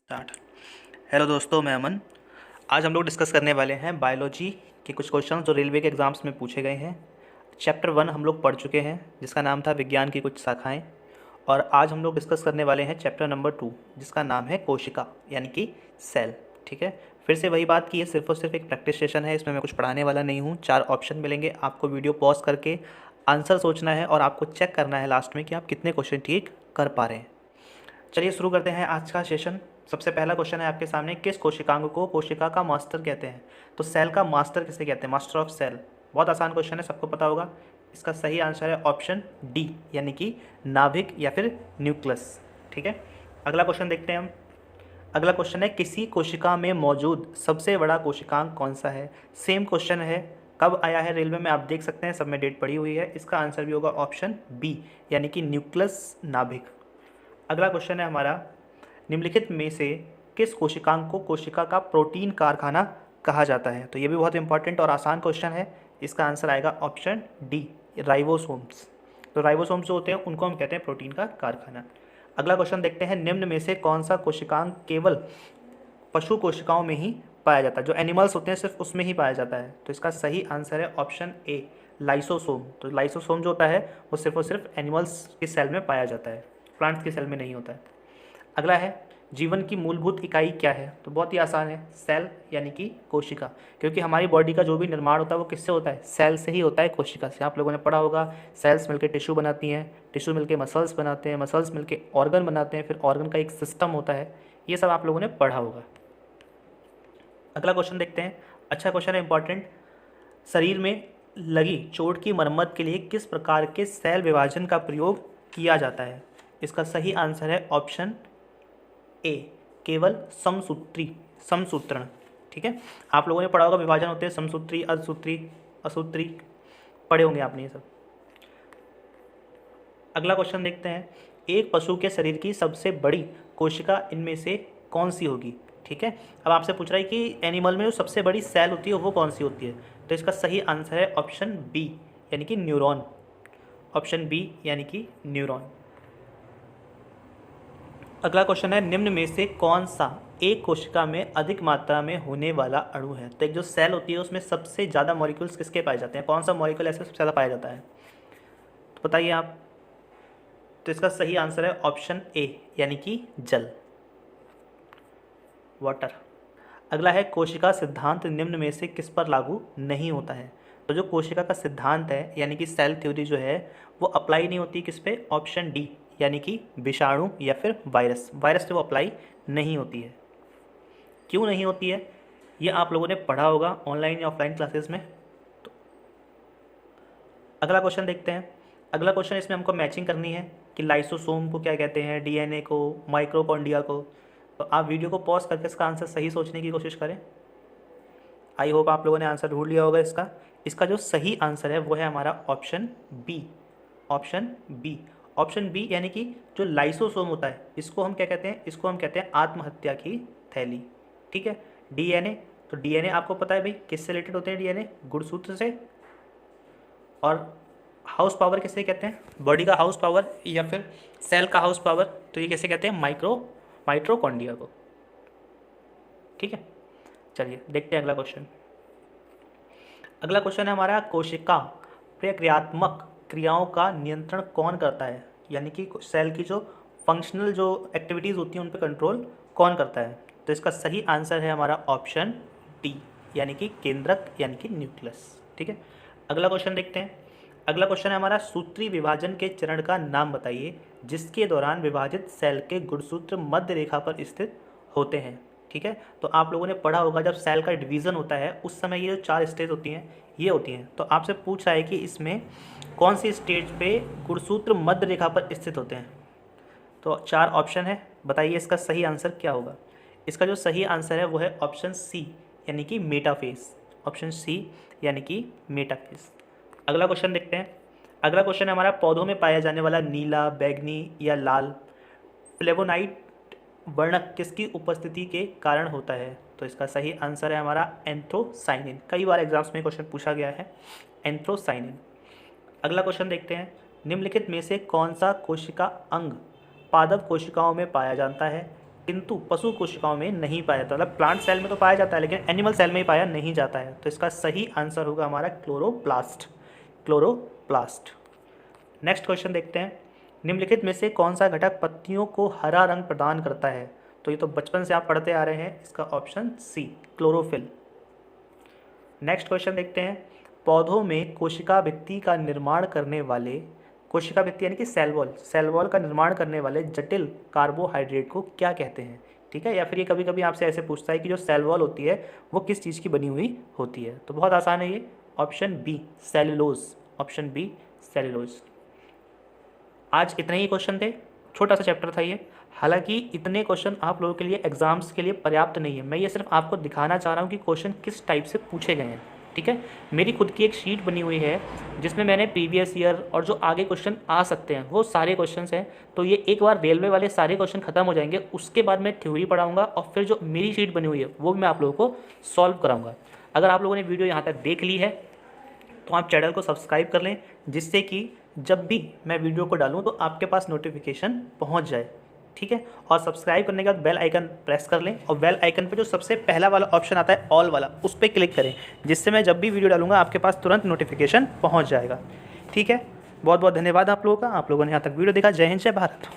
Start. Hello दोस्तों, मैं अमन। आज हम लोग डिस्कस करने वाले हैं बायोलॉजी के कुछ क्वेश्चन जो रेलवे के एग्ज़ाम्स में पूछे गए हैं। चैप्टर 1 हम लोग पढ़ चुके हैं, जिसका नाम था विज्ञान की कुछ शाखाएं। और आज हम लोग डिस्कस करने वाले हैं चैप्टर नंबर 2, जिसका नाम है कोशिका यानी कि सेल। ठीक है, फिर से वही बात की है, सिर्फ और सिर्फ एक प्रैक्टिस सेशन है। इसमें मैं कुछ पढ़ाने वाला नहीं हूँ। 4 ऑप्शन मिलेंगे, आपको वीडियो पॉज करके आंसर सोचना है और आपको चेक करना है लास्ट में कि आप कितने क्वेश्चन ठीक कर पा रहे हैं। चलिए शुरू करते हैं आज का सेशन। सबसे पहला क्वेश्चन है आपके सामने, किस कोशिकांग को कोशिका का मास्टर कहते हैं? तो सेल का मास्टर किसे कहते हैं? Master of cell. बहुत आसान क्वेश्चन है, सबको पता होगा। इसका सही आंसर है ऑप्शन डी, यानी कि नाभिक या फिर न्यूक्लियस। ठीक है, अगला क्वेश्चन देखते हैं हम। अगला क्वेश्चन है, किसी कोशिका में मौजूद सबसे बड़ा कोशिकांग कौन सा है? सेम क्वेश्चन है, कब आया है रेलवे में आप देख सकते हैं, सब में डेट पड़ी हुई है। इसका आंसर भी होगा ऑप्शन बी, यानी कि न्यूक्लियस, नाभिक। अगला क्वेश्चन है हमारा, निम्नलिखित में से किस कोशिकांग को कोशिका का प्रोटीन कारखाना कहा जाता है? तो ये भी बहुत इंपॉर्टेंट और आसान क्वेश्चन है। इसका आंसर आएगा ऑप्शन डी, राइबोसोम्स। तो राइबोसोम्स जो होते हैं उनको हम कहते हैं प्रोटीन का कारखाना। अगला क्वेश्चन देखते हैं, निम्न में से कौन सा कोशिकांग केवल पशु कोशिकाओं में ही पाया जाता है? जो एनिमल्स होते हैं सिर्फ उसमें ही पाया जाता है। तो इसका सही आंसर है ऑप्शन ए, लाइसोसोम। तो लाइसोसोम जो होता है वो सिर्फ और सिर्फ एनिमल्स के सेल में पाया जाता है, प्लांट्स के सेल में नहीं होता है। अगला है, जीवन की मूलभूत इकाई क्या है? तो बहुत ही आसान है, सेल यानी कि कोशिका। क्योंकि हमारी बॉडी का जो भी निर्माण होता है वो किससे होता है? सेल से ही होता है, कोशिका से। आप लोगों ने पढ़ा होगा, सेल्स मिलकर टिश्यू बनाती हैं, टिश्यू मिलकर मसल्स बनाते हैं, मसल्स मिलकर ऑर्गन बनाते हैं, फिर ऑर्गन का एक सिस्टम होता है। ये सब आप लोगों ने पढ़ा होगा। अगला क्वेश्चन देखते हैं, अच्छा क्वेश्चन है, इंपॉर्टेंट। शरीर में लगी चोट की मरम्मत के लिए किस प्रकार के सेल विभाजन का प्रयोग किया जाता है? इसका सही आंसर है ऑप्शन ए, केवल समसूत्रण। ठीक है, आप लोगों ने पढ़ा होगा विभाजन होते हैं समसूत्री, अर्धसूत्री, असूत्री, पढ़े होंगे आपने ये सब। अगला क्वेश्चन देखते हैं, एक पशु के शरीर की सबसे बड़ी कोशिका इनमें से कौन सी होगी? ठीक है, अब आपसे पूछ रहा है कि एनिमल में जो सबसे बड़ी सेल होती है वो कौन सी होती है? तो इसका सही आंसर है ऑप्शन बी, यानी कि न्यूरॉन। ऑप्शन बी यानी कि न्यूरॉन। अगला क्वेश्चन है, निम्न में से कौन सा एक कोशिका में अधिक मात्रा में होने वाला अणु है? तो एक जो सेल होती है उसमें सबसे ज़्यादा मॉलिक्यूल्स किसके पाए जाते हैं? कौन सा मॉलिक्यूल ऐसे सबसे ज़्यादा पाया जाता है? तो बताइए आप। तो इसका सही आंसर है ऑप्शन ए, यानी कि जल, वाटर। अगला है, कोशिका सिद्धांत निम्न में से किस पर लागू नहीं होता है? तो जो कोशिका का सिद्धांत है यानी कि सेल थ्योरी जो है वो अप्लाई नहीं होती किस पे? ऑप्शन डी, यानी कि विषाणु या फिर वायरस। वायरस से वो अप्लाई नहीं होती है। क्यों नहीं होती है ये आप लोगों ने पढ़ा होगा ऑनलाइन या ऑफलाइन क्लासेस में। तो अगला क्वेश्चन देखते हैं। अगला क्वेश्चन, इसमें हमको मैचिंग करनी है कि लाइसोसोम को क्या कहते हैं, डीएनए को, माइक्रोकॉन्ड्रिया को। तो आप वीडियो को पॉज करके इसका आंसर सही सोचने की कोशिश करें। आई होप आप लोगों ने आंसर ढूंढ लिया होगा इसका। इसका जो सही आंसर है वो है हमारा option B, option B. Option B यानी कि जो लाइसोसोम होता है इसको हम क्या कहते हैं? इसको हम कहते हैं आत्महत्या की थैली। ठीक है, डीएनए, तो डीएनए आपको पता है भाई किससे रिलेटेड होते हैं? डीएनए गुणसूत्र से। और हाउस पावर किसे कहते हैं? बॉडी का हाउस पावर या फिर सेल का हाउस पावर, तो ये कैसे कहते हैं? माइट्रोकॉन्ड्रिया को। ठीक है, चलिए देखते हैं अगला क्वेश्चन। अगला क्वेश्चन है हमारा, कोशिका प्रक्रियात्मक क्रियाओं का नियंत्रण कौन करता है? यानी कि सेल की जो फंक्शनल जो एक्टिविटीज़ होती हैं उन पर कंट्रोल कौन करता है? तो इसका सही आंसर है हमारा ऑप्शन डी, यानी कि केंद्रक, यानी कि न्यूक्लियस। ठीक है, अगला क्वेश्चन देखते हैं। अगला क्वेश्चन है हमारा, सूत्री विभाजन के चरण का नाम बताइए जिसके दौरान विभाजित सेल के गुणसूत्र मध्य रेखा पर स्थित होते हैं। ठीक है, तो आप लोगों ने पढ़ा होगा जब सेल का डिवीज़न होता है उस समय ये जो 4 स्टेज होती हैं ये होती हैं। तो आपसे पूछ रहा है कि इसमें कौन सी स्टेज पे गुणसूत्र मध्य रेखा पर स्थित होते हैं? तो 4 ऑप्शन है, बताइए इसका सही आंसर क्या होगा? इसका जो सही आंसर है वो है ऑप्शन सी, यानी कि मेटाफेज। ऑप्शन सी यानी कि मेटाफेज। अगला क्वेश्चन देखते हैं। अगला क्वेश्चन है हमारा, पौधों में पाया जाने वाला नीला, बैगनी या लाल फ्लेवोनाइड वर्णक किसकी उपस्थिति के कारण होता है? तो इसका सही आंसर है हमारा एंथ्रोसाइनिन। कई बार एग्जाम्स में क्वेश्चन पूछा गया है, एंथ्रोसाइनिन। अगला क्वेश्चन देखते हैं, निम्नलिखित में से कौन सा कोशिका अंग पादप कोशिकाओं में पाया जाता है? किंतु पशु कोशिकाओं में नहीं पाया जाता। मतलब प्लांट सेल में तो पाया जाता है लेकिन एनिमल सेल में ही पाया नहीं जाता है। तो इसका सही आंसर होगा हमारा क्लोरोप्लास्ट, क्लोरोप्लास्ट। नेक्स्ट क्वेश्चन देखते हैं, निम्नलिखित में से कौन सा घटक पत्तियों को हरा रंग प्रदान करता है? तो ये तो बचपन से आप पढ़ते आ रहे हैं, इसका option C chlorophyll. Next question देखते हैं, पौधों में कोशिका भित्ति का निर्माण करने वाले, कोशिका भित्ति यानी कि सेल वॉल, सेल वॉल का निर्माण करने वाले जटिल कार्बोहाइड्रेट को क्या कहते हैं? ठीक है, या फिर ये कभी कभी आपसे ऐसे पूछता है कि जो सेल वॉल होती है वो किस चीज़ की बनी हुई होती है? तो बहुत आसान है ये, option B cellulose, option B cellulose. आज इतने ही क्वेश्चन थे, छोटा सा चैप्टर था ये। हालांकि इतने क्वेश्चन आप लोगों के लिए एग्जाम्स के लिए पर्याप्त नहीं है, मैं ये सिर्फ आपको दिखाना चाह रहा हूँ कि क्वेश्चन किस टाइप से पूछे गए हैं। ठीक है, मेरी खुद की एक शीट बनी हुई है जिसमें मैंने प्रीवियस ईयर और जो आगे क्वेश्चन आ सकते हैं वो सारे क्वेश्चंस हैं। तो ये एक बार रेलवे वाले सारे क्वेश्चन खत्म हो जाएंगे, उसके बाद मैं थ्योरी पढ़ाऊंगा और फिर जो मेरी शीट बनी हुई है वो भी मैं आप लोगों को सॉल्व कराऊंगा। अगर आप लोगों ने वीडियो यहाँ तक देख ली है तो आप चैनल को सब्सक्राइब कर लें, जिससे कि जब भी मैं वीडियो को डालूँ तो आपके पास नोटिफिकेशन पहुँच जाए। ठीक है, और सब्सक्राइब करने के बाद बेल आइकन प्रेस कर लें और बेल आइकन पे जो सबसे पहला वाला ऑप्शन आता है ऑल वाला, उस पर क्लिक करें, जिससे मैं जब भी वीडियो डालूंगा आपके पास तुरंत नोटिफिकेशन पहुंच जाएगा। ठीक है, बहुत बहुत धन्यवाद आप लोगों का, आप लोगों ने यहाँ तक वीडियो देखा। जय हिंद, जय भारत।